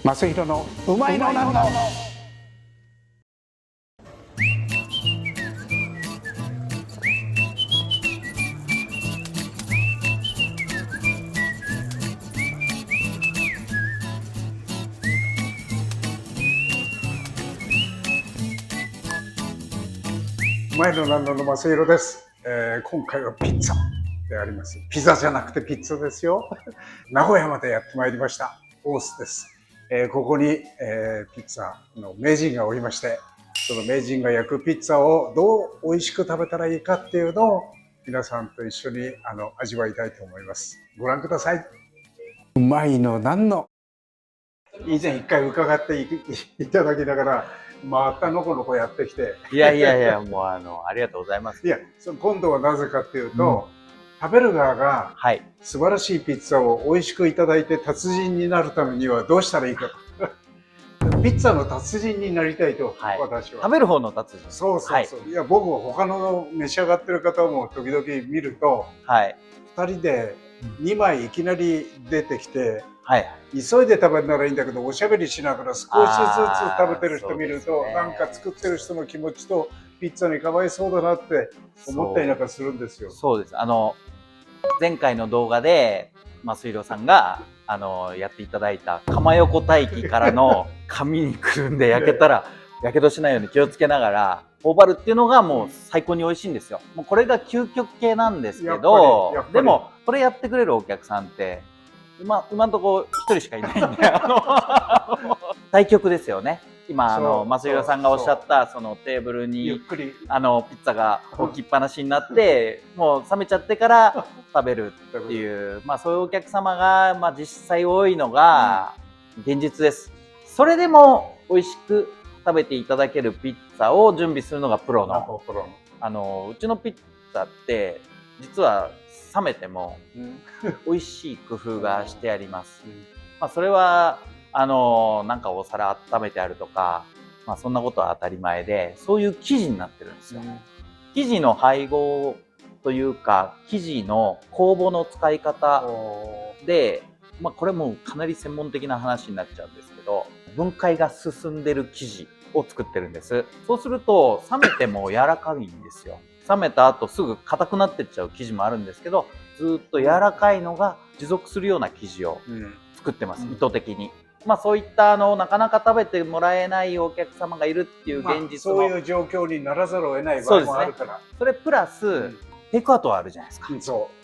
正弘のうまいのなんの。うまいのなんのの正弘です。今回はピッツァであります。ピザじゃなくてピッツァですよ。名古屋までやってまいりました。大須です。ここに、ピッツァの名人がおりまして、その名人が焼くピッツァをどう美味しく食べたらいいかっていうのを皆さんと一緒に味わいたいと思います。ご覧ください。うまいのなんの。以前一回伺っていただきながら、またのこのこやってきて。いやいやいや、もうありがとうございます。いや、今度はなぜかっていうと、食べる側がはい、素晴らしいピッツァを美味しくいただいて達人になるためにはどうしたらいいか。ピッツァの達人になりたいと、はい、私は。食べる方の達人。そうそうそう。はい、いや、僕は他の召し上がってる方も時々見ると、はい、2人で2枚いきなり出てきて、はい、急いで食べるならいいんだけど、おしゃべりしながら少しずつ食べてる人見ると、なんか作ってる人の気持ちとピッツァにかわいそうだなって思ったりなんかするんですよ。そうです。前回の動画で正弘さんがやっていただいた釜横待機からの紙にくるんで焼けたらやけどしないように気をつけながら頬張るっていうのがもう最高に美味しいんですよ。もうこれが究極系なんですけど、でもこれやってくれるお客さんって今のところ1人しかいないんで対極ですよね。今正弘さんがおっしゃったそのテーブルにピッツァが置きっぱなしになってもう冷めちゃってから食べるっていう、そういうお客様が実際多いのが現実です。それでも美味しく食べていただけるピッツァを準備するのがプロの。うちのピッツァって実は冷めても美味しい工夫がしてあります。それはなんかお皿温めてあるとか、そんなことは当たり前で、そういう生地になってるんですよ。生地の配合というか、生地の酵母の使い方で、これもかなり専門的な話になっちゃうんですけど、分解が進んでる生地を作ってるんです。そうすると、冷めても柔らかいんですよ。冷めた後すぐ硬くなってっちゃう生地もあるんですけど、ずっと柔らかいのが持続するような生地を作ってます、意図的に。そういったなかなか食べてもらえないお客様がいるっていう現実も、そういう状況にならざるを得ない場合もあるから、それプラス、テイクアウトはあるじゃないですか。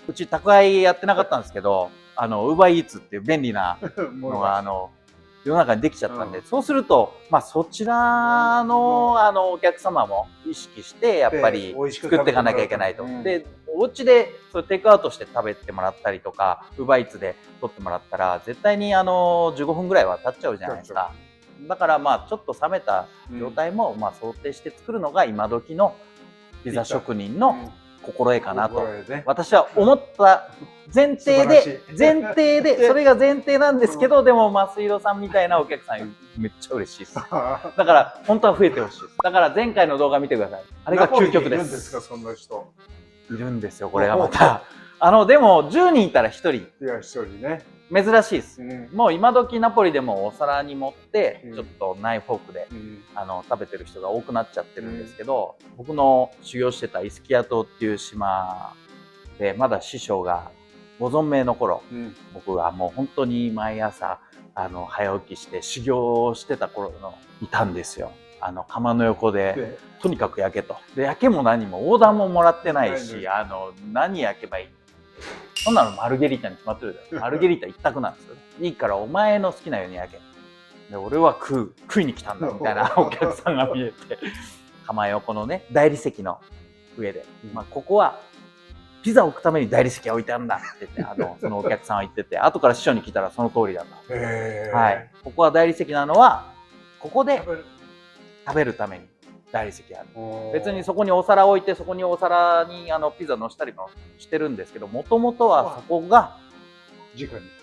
うち宅配やってなかったんですけど、ウーバーイーツっていう便利なのが世の中にできちゃったんで、そうするとそちらのお客様も意識してやっぱり作っていかなきゃいけないと。でお家でテイクアウトして食べてもらったりとか、ウーバーイーツで取ってもらったら絶対に15分ぐらいは経っちゃうじゃないですか。だからちょっと冷めた状態も想定して作るのが今時のピザ職人の心得かなと私は思った前提でそれが前提なんですけど、でも正弘さんみたいなお客さんめっちゃ嬉しいです。だから本当は増えてほしいです。だから前回の動画見てください。あれが究極です。いるんですか、そんな人。いるんですよ、これがまた。でも10人いたら1人。いや、1人ね。珍しいです。もう今時ナポリでもお皿に盛ってちょっとナイフフォークで食べてる人が多くなっちゃってるんですけど、僕の修行してたイスキア島っていう島でまだ師匠がご存命の頃、僕がもう本当に毎朝早起きして修行をしてた頃のいたんですよ。窯の横でとにかく焼けと。で焼けも何もオーダーももらってないし、何焼けばいい、そんなのマルゲリータに決まってるじゃん。マルゲリータ一択なんですよね。いいからお前の好きなように焼け。で俺は食いに来たんだみたいなお客さんが見えて、窯横のね大理石の上で、ここはピザを置くために大理石が置いてあるんだって言ってそのお客さんは言ってて、後から師匠に聞いたらその通りだと。はい、ここは大理石なのはここで食べるために大理石ある。別にそこにお皿置いてそこにお皿にピザのしたりもしてるんですけど、もともとはそこが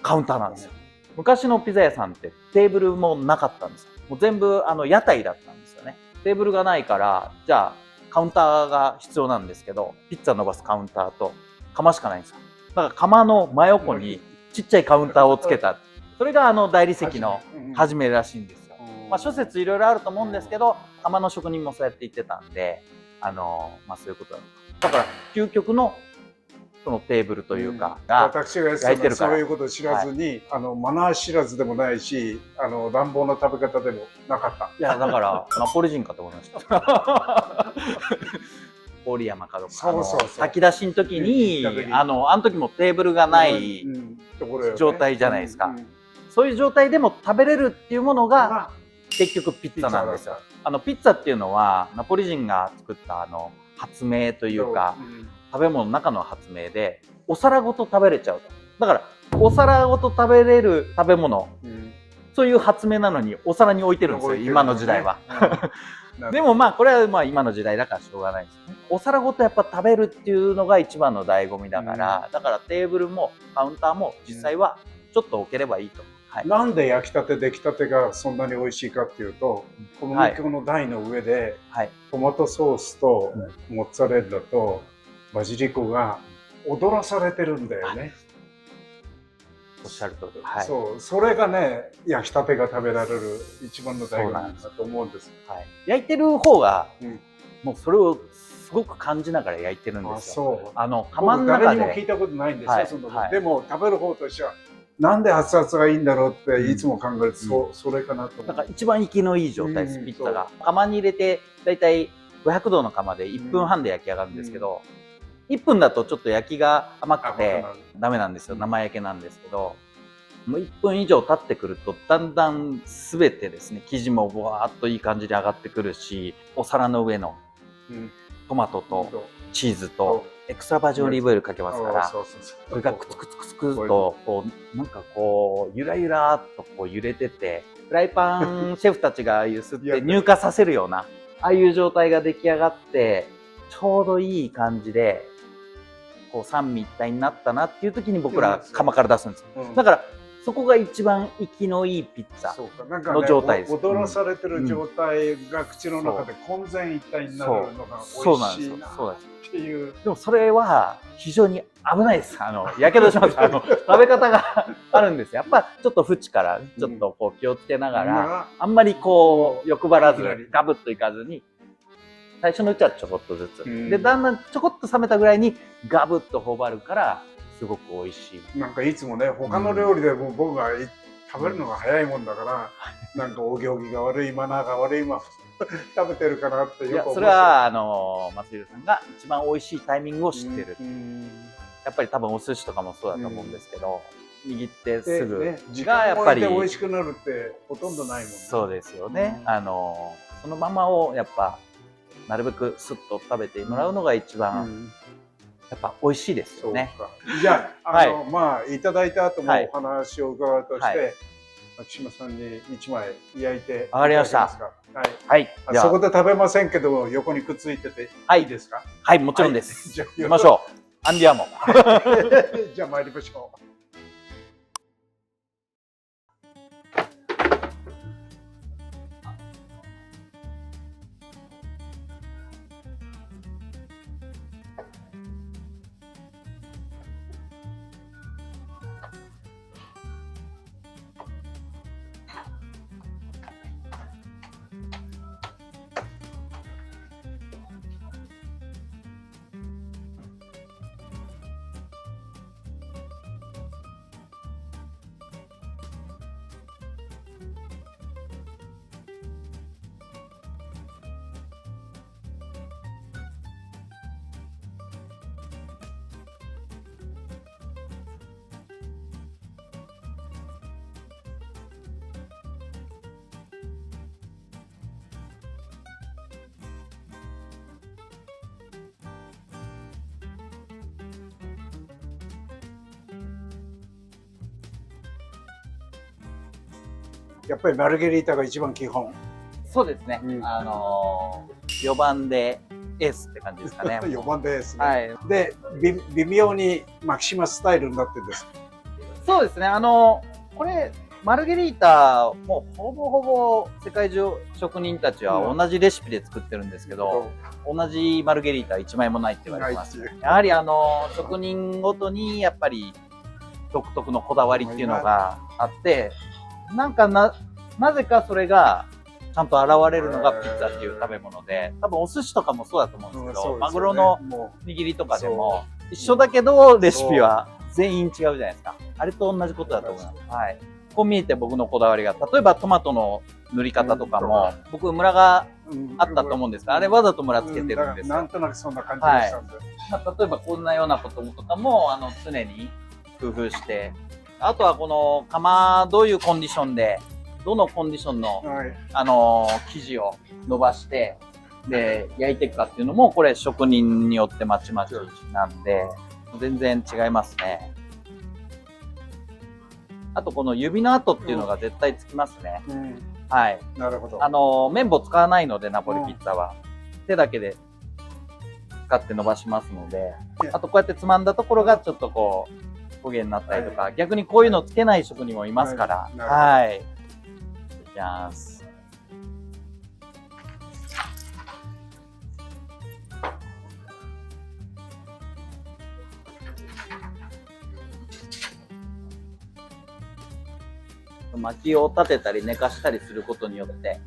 カウンターなんですよ。昔のピザ屋さんってテーブルもなかったんですよ。もう全部屋台だったんですよね。テーブルがないからじゃあカウンターが必要なんですけど、ピッツァ伸ばすカウンターと窯しかないんですよ。だから窯の真横にちっちゃいカウンターをつけた。それが大理石の始めめらしいんですよ。諸説いろいろあると思うんですけど、窯の職人もそうやって言ってたんで、そういうことだから究極のそのテーブルというかが私が焼いてるから、そういうことを知らずに、マナー知らずでもないし、乱暴な食べ方でもなかった。いやだからナポリ人かと思いました。郡山かどうか炊き出しの時にあの時もテーブルがない状態じゃないですか。そういう状態でも食べれるっていうものが結局ピッツァなんですよ。ピッツァっていうのはナポリ人が作った発明というか、食べ物の中の発明でお皿ごと食べれちゃうと。だからお皿ごと食べれる食べ物、そういう発明なのにお皿に置いてるんですよ、今の時代は。でもこれは今の時代だからしょうがないですね。お皿ごとやっぱ食べるっていうのが一番の醍醐味だから、だからテーブルもカウンターも実際はちょっと置ければいいと。なんで焼きたて出来たてがそんなに美味しいかっていうと、小麦粉の台の上でトマトソースとモッツァレッラとバジリコが踊らされてるんだよね。おっしゃる通り。そう、それがね、焼きたてが食べられる一番の醍醐味だと思うんです。焼いてる方がもうそれをすごく感じながら焼いてるんですよ。釜の中で誰にも聞いたことないんですよ。でも食べる方としてはなんで熱々がいいんだろうっていつも考えると、それかなと思う。だから一番生きのいい状態です、ピッツァが。釜に入れてだいたい500度の釜で1分半で焼き上がるんですけど、1分だとちょっと焼きが甘くてダメなんですよ、生焼けなんですけど、もう1分以上経ってくるとだんだん全てですね、生地もぼわーっといい感じで上がってくるし、お皿の上のトマトとチーズとエクストラバージンオリーブオイルかけますから、それがクツクツクツクツとこうなんかこうゆらゆらっとこう揺れてて、フライパンシェフたちがゆすって乳化させるようなああいう状態が出来上がって、ちょうどいい感じでこう三位一体になったなっていう時に僕ら釜から出すんですよ。だからそこが一番生きのいいピッツァの状態です。踊らされてる状態が口の中で混然一体になるのが美味しいなっていう。でもそれは非常に危ないです。やけどします。食べ方があるんですよ。やっぱちょっと縁からちょっとこう気をつけながら、あんまりこう欲張らずガブッといかずに、最初のうちはちょこっとずつ、でだんだんちょこっと冷めたぐらいにガブッと頬張るからすごく美味しい。なんかいつもね、他の料理でも僕が食べるのが早いもんだから、なんかお行儀が悪い、マナーが悪いまま食べてるかなってよく思って。いや、それは松弘さんが一番美味しいタイミングを知ってる。やっぱり多分お寿司とかもそうだと思うんですけど、握ってすぐがやっぱり美味しくなるってほとんどないもんね。そうですよね。そのままをやっぱなるべくスッと食べてもらうのが一番やっぱ美味しいですよね。じゃあ、まあいただいた後もお話を伺うとして、牧島さんに1枚焼いて。わかりました。はい。そこで食べませんけど横にくっついてていいですか？はい、もちろんです。じゃあ行きましょう。アンディアモ。じゃあ参りましょう。やっぱりマルゲリータが一番基本。そうですね。4番でエースって感じですかね。4番でエースね。で、微妙にマキシマスタイルになってるんです。そうですね。これマルゲリータもほぼほぼ世界中職人たちは同じレシピで作ってるんですけど、同じマルゲリータ1枚もないって言われてます。やはり職人ごとにやっぱり独特のこだわりっていうのがあって、なんかなぜかそれがちゃんと現れるのがピッツァっていう食べ物で、多分お寿司とかもそうだと思うんですけど、マグロの握りとかでも一緒だけどレシピは全員違うじゃないですか。あれと同じことだと思います。はい。こう見えて僕のこだわりが、例えばトマトの塗り方とかも、僕ムラがあったと思うんですが、あれわざとムラつけてるんですよ。なんとなくそんな感じがしたんで。例えばこんなようなこととかも常に工夫して、あとはこの釜どういうコンディションで、どのコンディションの、生地を伸ばしてで焼いていくかっていうのも、これ職人によってまちまちなんで全然違いますね。あとこの指の跡っていうのが絶対つきますね。はい。なるほど。麺棒使わないので、ナポリピッツァは手だけで使って伸ばしますので、あとこうやってつまんだところがちょっとこう焦げになったりとか、逆にこういうのつけない職人もいますから。はい。いきます。薪を立てたり寝かしたりすることによって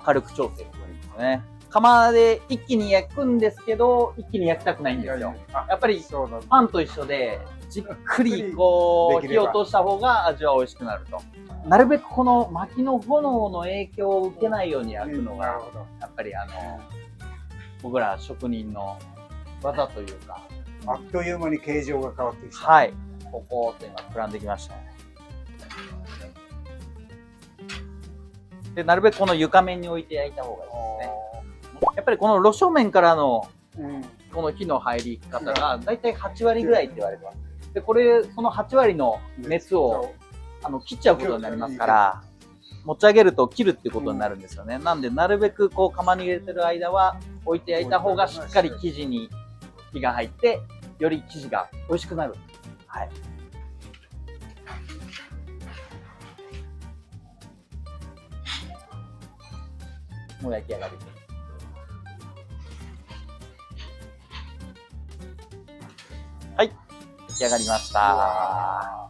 軽く調整するんですよね。釜で一気に焼くんですけど、一気に焼きたくないんですよ。やっぱりパンと一緒でじっくりこう火を通した方が味は美味しくなると。なるべくこの薪の炎の影響を受けないように焼くのがやっぱり僕ら職人の技というか。あっという間に形状が変わってきた。はい。ここって今膨らんできましたね。でなるべくこの床面に置いて焼いた方がいいですね。やっぱりこの炉正面からのこの火の入り方がだいたい8割ぐらいって言われてます。でこれその8割の熱を切っちゃうことになりますから、持ち上げると切るっていうことになるんですよね。なんでなるべくこう釜に入れてる間は置いて焼いた方がしっかり生地に火が入ってより生地が美味しくなる。はい。もう焼き上がりです。はい、焼き上がりました。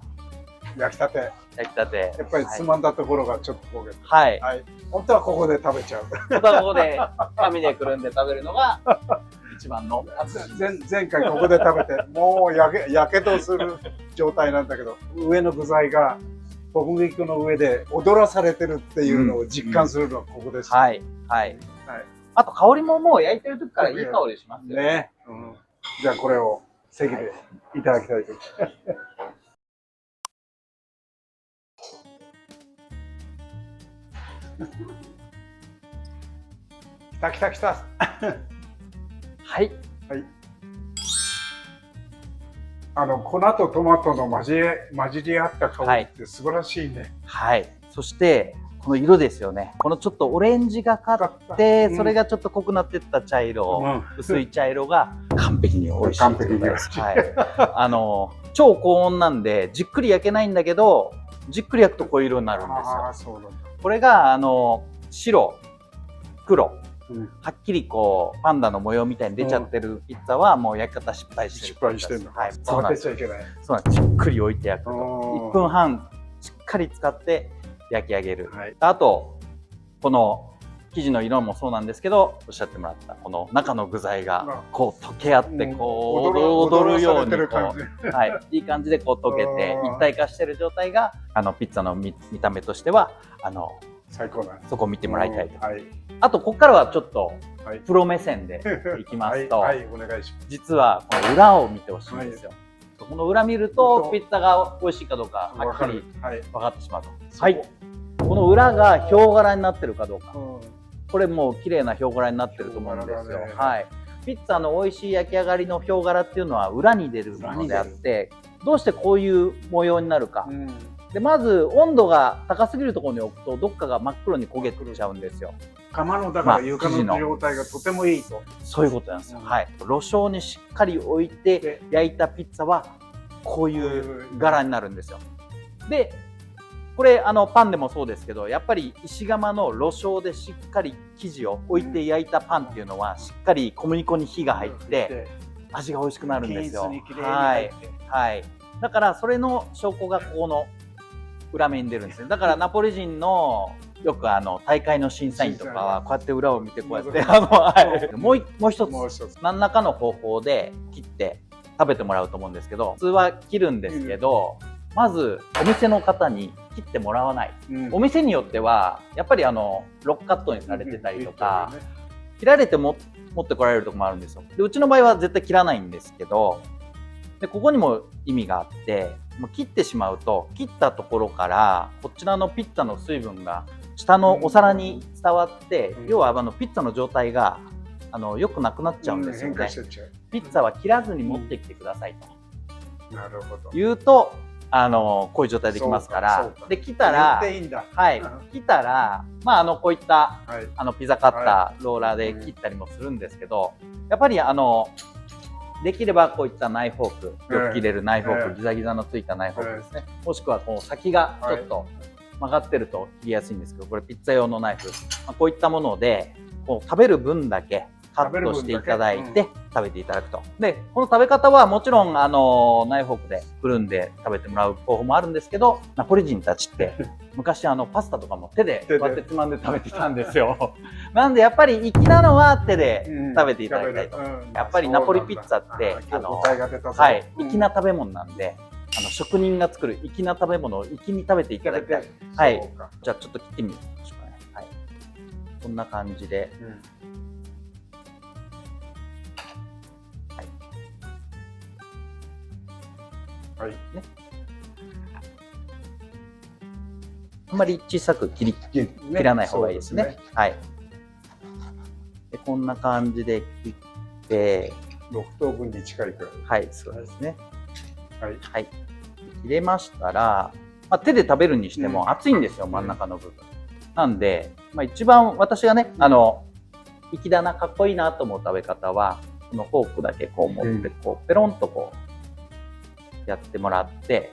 焼きたて。焼きたて。やっぱりつまんだところがちょっと焦げて。はい。本当はここで食べちゃう。本当はここで紙でくるんで食べるのが一番の。前回ここで食べて、もうやけどする状態なんだけど、上の具材が小麦粉の上で踊らされてるっていうのを実感するのはここです。はいはい。あと香りももう焼いてる時からいい香りしますよね。じゃあこれを席でいただきたいと思います。来た。はい。はい。粉とトマトの混じり合った香りって素晴らしいね。はい。そしてこの色ですよね。このちょっとオレンジがかって、それがちょっと濃くなってった茶色、薄い茶色が完璧に美味しい。完璧に美味しい。はい。超高温なんでじっくり焼けないんだけど、じっくり焼くとこういう色になるんですよ。これが白、黒。はっきりこうパンダの模様みたいに出ちゃってるピッツァはもう焼き方失敗してる。はい。そうなんです。じっくり置いて焼くと1分半しっかり使って焼き上げる。あとこの生地の色もそうなんですけど、おっしゃってもらったこの中の具材がこう溶け合ってこう踊るようにこう、はい、いい感じでこう溶けて一体化してる状態がピッツァの見た目としては最高なんです。そこを見てもらいたいと。あとここからはちょっとプロ目線でいきますと、実はこの裏を見てほしいんですよ。この裏見るとピッツァが美味しいかどうかはっきり分かってしまうと。はい。この裏がヒョウ柄になってるかどうか。これもう綺麗なヒョウ柄になってると思うんですよ。はい。ピッツァの美味しい焼き上がりのヒョウ柄っていうのは裏に出るものであって、どうしてこういう模様になるか。でまず温度が高すぎるところに置くとどっかが真っ黒に焦げちゃうんですよ。釜のだから床の状態がとてもいいと。そういうことなんですよ。はい。炉正にしっかり置いて焼いたピッツァはこういう柄になるんですよ。でこれパンでもそうですけど、やっぱり石窯の炉正でしっかり生地を置いて焼いたパンっていうのはしっかり小麦粉に火が入って味が美味しくなるんですよ。はいはい。だからそれの証拠がここの裏面に出るんですね。だからナポリ人のよく大会の審査員とかはこうやって裏を見てこうやってもう一つ何らかの方法で切って食べてもらうと思うんですけど、普通は切るんですけど、まずお店の方に切ってもらわない、お店によってはやっぱりロックカットにされてたりとか、切られて持ってこられるとこもあるんですよ。でうちの場合は絶対切らないんですけど、でここにも意味があって、もう切ってしまうと切ったところからこちらのピッツァの水分が下のお皿に伝わって、要はピッツァの状態が良くなくなっちゃうんですよね。ピッツァは切らずに持ってきてくださいと、なるほど、言うとこういう状態できますから。で切ったら、切ったらこういった、ピザカッター、ローラーで切ったりもするんですけど、やっぱりできればこういったナイフフォーク、よく切れるナイフフォーク、ギザギザのついたナイフフォークですね、もしくはこう先がちょっと曲がってると切りやすいんですけど、これピッツァ用のナイフ、こういったものでこう食べる分だけカットしていただいて食べていただくと。でこの食べ方はもちろんナイフフォークでくるんで食べてもらう方法もあるんですけど、ナポリ人たちって昔パスタとかも手でこうやってつまんで食べてたんですよ。なんでやっぱり粋なのは手で食べていただきたいと。やっぱりナポリピッツァって粋な食べ物なんで、職人が作る粋な食べ物を粋に食べていただきたい。はい。じゃあちょっと切ってみましょうかね。はい。こんな感じで。はい。ね。あんまり小さく切らない方がいいですね。はい。でこんな感じで切って、6等分に近いくらい。はい、そうですね。はい。はい。切れましたら、手で食べるにしても熱いんですよ、真ん中の部分。なんで、一番私がね、粋だな、かっこいいなと思う食べ方は、このフォークだけこう持って、こうペロンとこうやってもらって、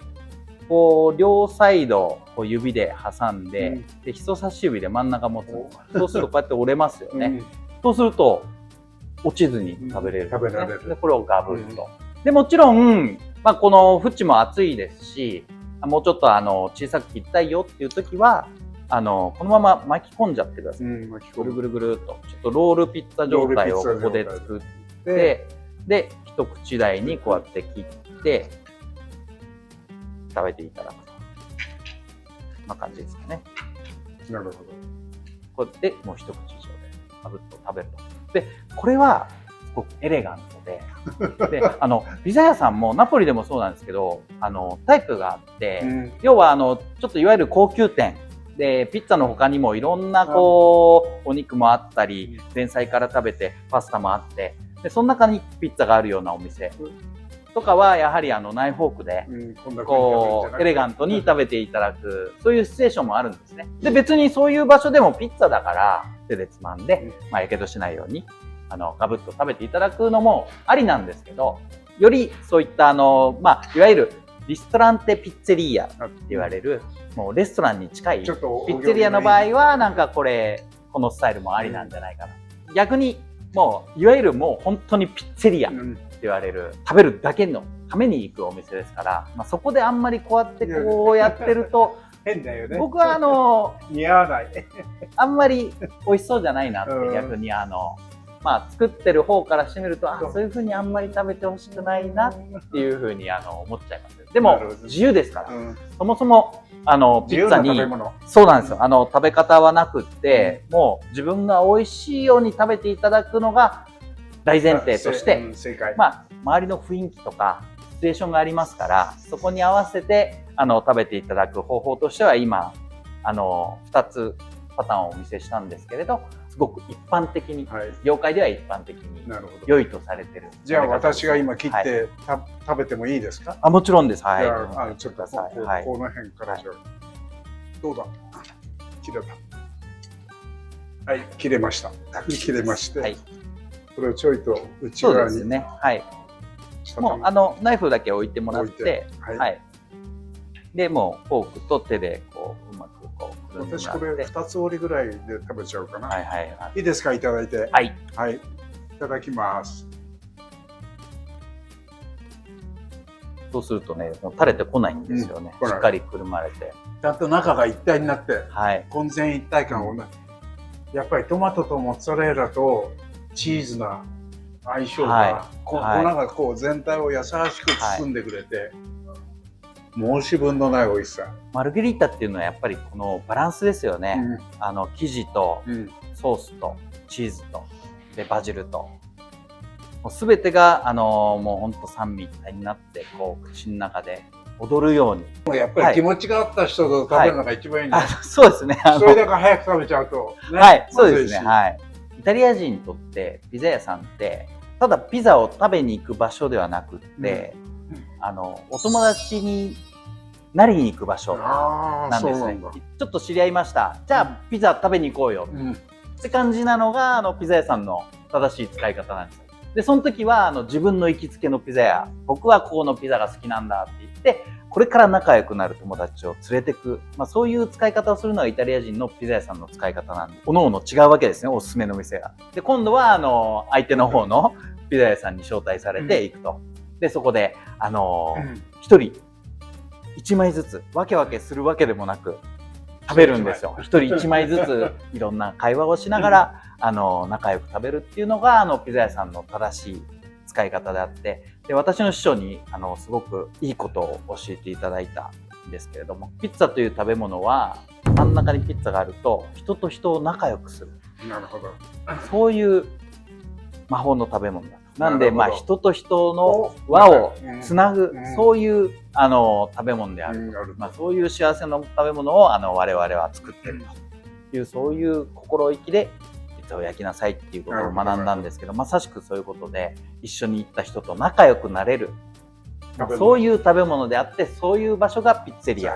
こう両サイドこう指で挟んで、で人差し指で真ん中持つ。そうするとこうやって折れますよね。そうすると落ちずに食べれるんですね。でこれをガブッと。でもちろん、この縁も厚いですし、もうちょっと小さく切りたいよっていう時はこのまま巻き込んじゃってください。ぐるぐるぐるっとちょっとロールピッツァ状態をここで作って、で一口大にこうやって切って食べていただくと。こんな感じですかね。なるほど。これでもう一口以上でガブッと食べると。でこれはすごくエレガントで、ピザ屋さんもナポリでもそうなんですけど、タイプがあって、要はちょっといわゆる高級店でピッツァの他にもいろんなこうお肉もあったり、前菜から食べてパスタもあって、でその中にピッツァがあるようなお店とかはやはりナイフフォークでこうエレガントに食べていただく、そういうシチュエーションもあるんですね。で別にそういう場所でもピッツァだから手でつまんで、やけどしないようにガブッと食べていただくのもありなんですけど、よりそういったいわゆるリストランテピッツェリアって言われる、もうレストランに近いピッツェリアの場合はなんかこのスタイルもありなんじゃないかな。逆にもういわゆるもう本当にピッツェリアって言われる、食べるだけのために行くお店ですから、そこであんまりこうやってこうやってると変だよね。僕は似合わない。あんまり美味しそうじゃないなって、逆に作ってる方からしてみると、そういう風にあんまり食べてほしくないなっていう風に思っちゃいます。でも自由ですから、そもそもピッツァにそうなんですよ、食べ方はなくって、もう自分が美味しいように食べていただくのが大前提として、周りの雰囲気とかシチュエーションがありますから、そこに合わせて食べていただく方法としては今2つパターンをお見せしたんですけれど、すごく一般的に、業界では一般的に良いとされてる。じゃあ私が今切って食べてもいいですか？もちろんです。はい。ちょっとこの辺からじゃどうだ？切れた。はい、切れました。切れまして、これをちょいと内側に。そうですね。はい。もうナイフだけ置いてもらって、はい。でもうフォークと手でこううまくこう。私これ2つ折りぐらいで食べちゃうかな。いいですか、いただいて。はい。はい。いただきます。そうするとね、もう垂れてこないんですよね。うん、しっかりくるまれて。ちゃんと中が一体になって、はい。混然一体感をね、やっぱりトマトとモッツァレーラとチーズの相性が、はい粉はいがこう全体を優しく包んでくれて、申し分のない美味しさ。マルゲリータっていうのはやっぱりこのバランスですよね。生地とソースとチーズとでバジルと、もう全てがもうほんと三位一体になってこう口の中で踊るように。もうやっぱり気持ちがあった人と食べるのが一番いいんだよ。そうですね。それだけ早く食べちゃうと、ね、はい、そうですね。はい。イタリア人にとってピザ屋さんってただピザを食べに行く場所ではなくって、お友達になりに行く場所なんですね。ちょっと知り合いました。じゃあピザ食べに行こうよ、って感じなのがピザ屋さんの正しい使い方なんです。でその時は自分の行きつけのピザ屋、僕はここのピザが好きなんだって言ってこれから仲良くなる友達を連れてく、そういう使い方をするのがイタリア人のピザ屋さんの使い方なんで、おのおの違うわけですね、おすすめの店が。で今度は相手の方のピザ屋さんに招待されて行くと。でそこで一人1枚ずつわけわけするわけでもなく食べるんですよ。一人1枚ずついろんな会話をしながら仲良く食べるっていうのがピザ屋さんの正しい使い方であって、で私の師匠にすごくいいことを教えていただいたんですけれども、ピッツァという食べ物は真ん中にピッツァがあると人と人を仲良くする、なるほど、そういう魔法の食べ物だと。なんで人と人の輪をつなぐ、そういう食べ物である、そういう幸せの食べ物を我々は作っているという、そういう心意気でピッツァを焼きなさいっていうことを学んだんですけど、まさしくそういうことで一緒に行った人と仲良くなれる、そういう食べ物であって、そういう場所がピッツェリア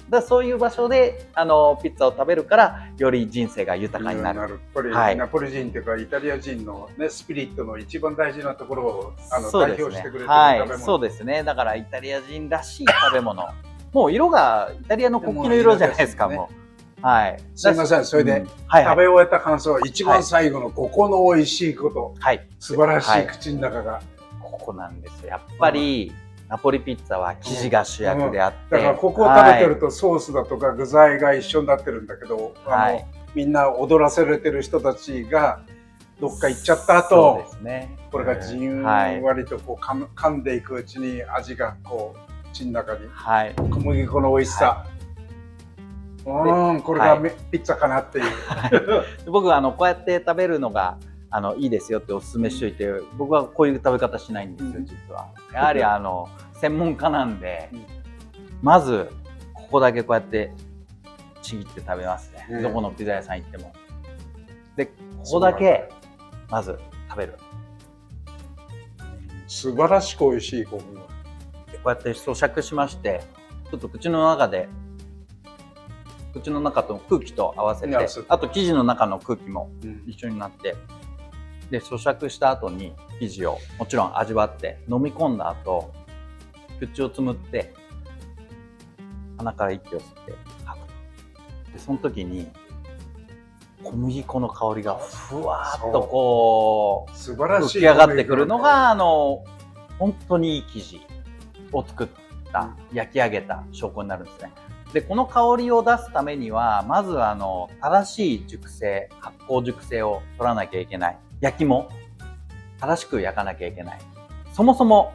だ、そういう場所でピッツァを食べるからより人生が豊かになる。やっぱりナポリ人というかイタリア人の、ね、スピリットの一番大事なところを代表してくれてる食べ物。はい、そうですね。だからイタリア人らしい食べ物、もう色がイタリアの国旗の色じゃないですか。もう、はい。すみません、それで食べ終えた感想は一番最後のここの美味しいこと、素晴らしい口の中がここなんですよ。やっぱりナポリピッツァは生地が主役であって、だからここを食べてるとソースだとか具材が一緒になってるんだけど、みんな踊らせれてる人たちがどっか行っちゃった後、これがじんわりとこう噛んでいくうちに味がこう口の中に、小麦粉の美味しさ、これがピッツァかなっていう僕はこうやって食べるのがいいですよっておすすめしといて、僕はこういう食べ方しないんですよ、実は。やはり専門家なんで、まずここだけこうやってちぎって食べますね、どこのピザ屋さん行っても。でここだけまず食べる。素晴らしく美味しいこうやって咀嚼しまして、ちょっと口の中と空気と合わせて、あと生地の中の空気も一緒になって、で咀嚼した後に生地をもちろん味わって飲み込んだ後、口をつむって鼻から息を吸って吐く。でその時に小麦粉の香りがふわーっとこう浮き上がってくるのが本当にいい生地を作った焼き上げた証拠になるんですね。でこの香りを出すためにはまず正しい熟成、発酵熟成を取らなきゃいけない。焼きも正しく焼かなきゃいけない。そもそも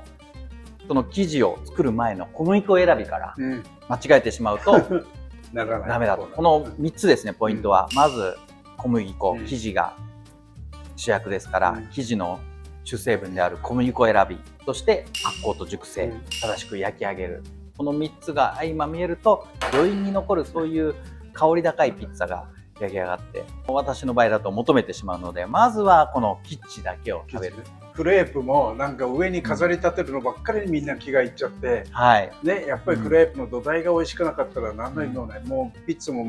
その生地を作る前の小麦粉選びから間違えてしまうとダメだと。この3つですね、ポイントは。まず小麦粉、生地が主役ですから、生地の主成分である小麦粉選び、そして発酵と熟成、正しく焼き上げる。この3つが相まみえると余韻に残る、そういう香り高いピッツァが焼き上がって、私の場合だと求めてしまうので、まずはこの生地だけを食べる。クレープもなんか上に飾り立てるのばっかりにみんな気がいっちゃって、ね、やっぱりクレープの土台が美味しくなかったら何の意味もない。もうピッツァも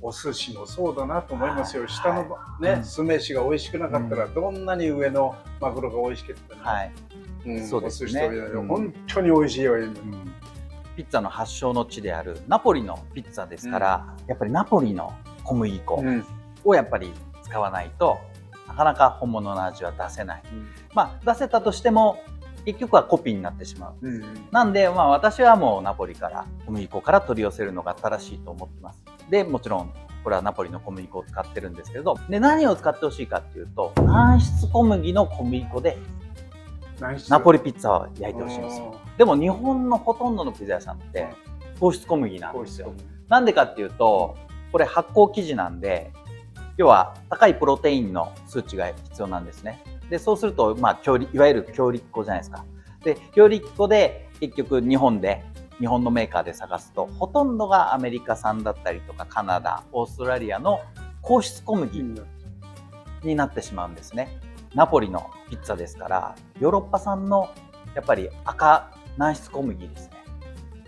お寿司もそうだなと思いますよ。下のね、酢飯が美味しくなかったらどんなに上のマグロが美味しければね、お寿司と本当に美味しいよ。ピッツァの発祥の地であるナポリのピッツァですから、やっぱりナポリの小麦粉をやっぱり使わないとなかなか本物の味は出せない。出せたとしても結局はコピーになってしまう。うん。なんで、私はもうナポリから小麦粉から取り寄せるのが正しいと思ってます。で、もちろんこれはナポリの小麦粉を使ってるんですけれど、で、何を使ってほしいかっていうと、軟質小麦の小麦粉でナポリピッツァを焼いてほしいんですよ。でも日本のほとんどのピザ屋さんって糖質小麦なんですよ。なんでかっていうと、これ発酵生地なんで、要は高いプロテインの数値が必要なんですね。で、そうすると、いわゆる強力粉じゃないですか。で、強力粉で結局日本のメーカーで探すと、ほとんどがアメリカ産だったりとかカナダ、オーストラリアの硬質小麦になってしまうんですね。ナポリのピッツァですから、ヨーロッパ産のやっぱり赤軟質小麦ですね。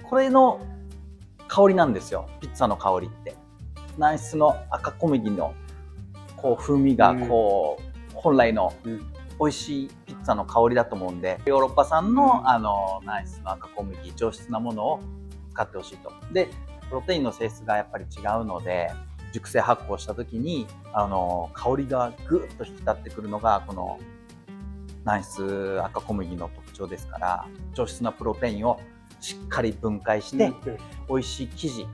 これの香りなんですよ、ピッツァの香りって。軟質の赤小麦の風味が本来の美味しいピッツァの香りだと思うんで、ヨーロッパ産の軟質の赤小麦、上質なものを使ってほしいと。で、プロテインの性質がやっぱり違うので、熟成発酵した時に香りがぐっと引き立ってくるのがこの軟質赤小麦の特徴ですから、上質なプロテインをしっかり分解して美味しい生地っ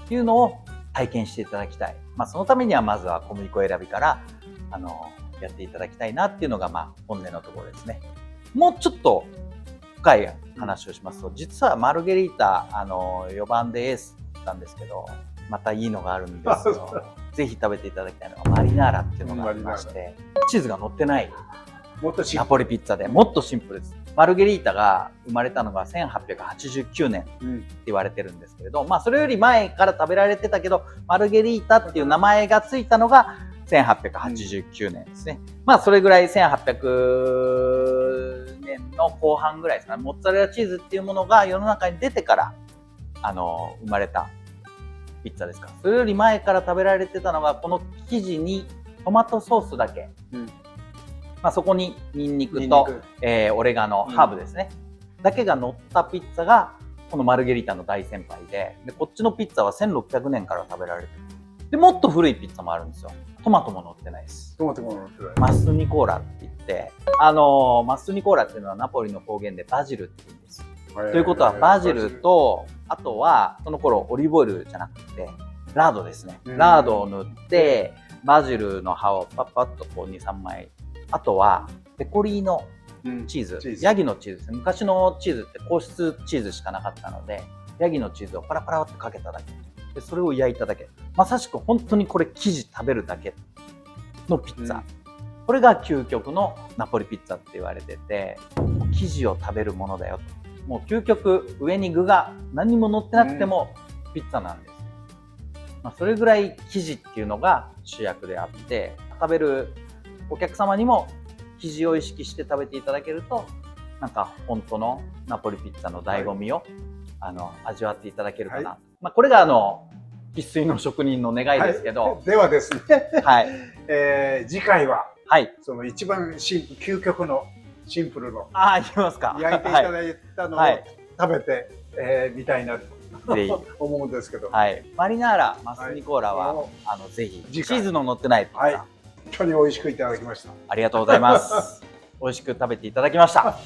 ていうのを体験していただきたい。そのためにはまずは小麦粉選びからやっていただきたいなっていうのが本音のところですね。もうちょっと深い話をしますと、実はマルゲリータ4番でエースなんですけど、またいいのがあるんですよ。ぜひ食べていただきたいのがマリナーラっていうのがありまして、チーズが乗ってないナポリピッツァでもっとシンプルです。マルゲリータが生まれたのが1889年って言われてるんですけれど、それより前から食べられてたけど、マルゲリータっていう名前がついたのが1889年ですね。それぐらい1800年の後半ぐらいですかね。モッツァレラチーズっていうものが世の中に出てから生まれたピッツァですから。それより前から食べられてたのが、この生地にトマトソースだけ、そこにニンニクとオレガノ、ハーブですね、だけが乗ったピッツァがこのマルゲリータの大先輩で、こっちのピッツァは1600年から食べられてる。でもっと古いピッツァもあるんですよ。トマトも乗ってないです。トマトも乗ってない。マスニコーラって言って、マスニコーラっていうのはナポリの方言でバジルって言うんです。ということはバジルと、あとはその頃オリーブオイルじゃなくてラードですね。ラードを塗ってバジルの葉をパッパッと2、3枚、あとはペコリーノチーズ、ヤギのチーズですね。昔のチーズって硬質チーズしかなかったので、ヤギのチーズをパラパラってかけただけで、それを焼いただけ。まさしく本当にこれ生地食べるだけのピッツァ、これが究極のナポリピッツァって言われてて、生地を食べるものだよと。もう究極、上に具が何も乗ってなくてもピッツァなんです。それぐらい生地っていうのが主役であって、食べるお客様にも生地を意識して食べていただけると、なんか本当のナポリピッツァの醍醐味を、味わっていただけるかな。これが生粋の職人の願いですけど。ではですね、次回は、その一番究極のシンプルのいきますか。焼いていただいたのを食べてみたいなと思うんですけど、マリナーラ、マスニコーラはぜひチーズの乗ってないピッツァ、本当に美味しくいただきました。ありがとうございます。美味しく食べていただきました。